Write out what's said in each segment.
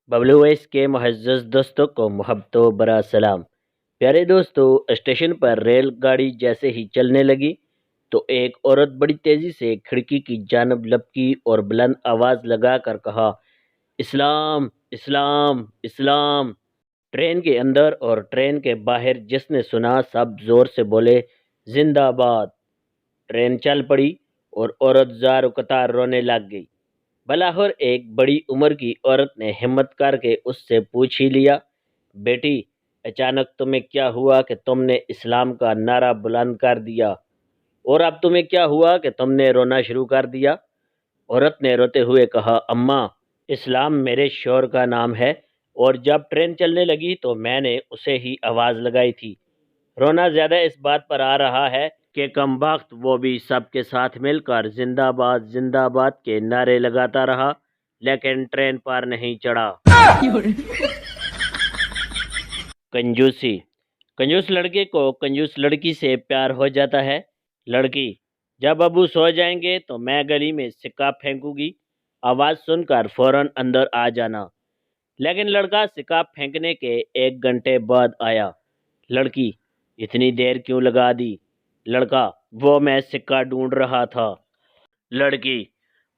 Bablu voice के मुअज़्ज़ज़ दोस्तों को मोहब्बतों बरा सलाम। प्यारे दोस्तों, स्टेशन पर रेलगाड़ी जैसे ही चलने लगी तो एक औरत बड़ी तेजी से खिड़की की जानब लपकी और बुलंद आवाज लगाकर कहा, इस्लाम इस्लाम इस्लाम। ट्रेन के अंदर और ट्रेन के बाहर जिसने सुना सब जोर से बोले, जिंदाबाद। ट्रेन चल पड़ी और औरत जार कतार रोने लग गई। बलाहौर एक बड़ी उम्र की औरत ने हिम्मत करके उससे पूछ ही लिया, बेटी अचानक तुम्हें क्या हुआ कि तुमने इस्लाम का नारा बुलंद कर दिया, और अब तुम्हें क्या हुआ कि तुमने रोना शुरू कर दिया। औरत ने रोते हुए कहा, अम्मा इस्लाम मेरे शौहर का नाम है और जब ट्रेन चलने लगी तो मैंने उसे ही आवाज़ लगाई थी। रोना ज़्यादा इस बात पर आ रहा है कि कमबख्त वो भी सबके साथ मिलकर जिंदाबाद जिंदाबाद के नारे लगाता रहा, लेकिन ट्रेन पर नहीं चढ़ा। कंजूसी। कंजूस लड़के को कंजूस लड़की से प्यार हो जाता है। लड़की, जब अबू सो जाएंगे तो मैं गली में सिक्का फेंकूंगी, आवाज़ सुनकर फौरन अंदर आ जाना। लेकिन लड़का सिक्का फेंकने के 1 घंटे बाद आया। लड़की, इतनी देर क्यों लगा दी? लड़का, वो मैं सिक्का ढूंढ रहा था। लड़की,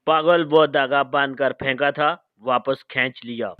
पागल, वो धागा बांध कर फेंका था, वापस खींच लिया।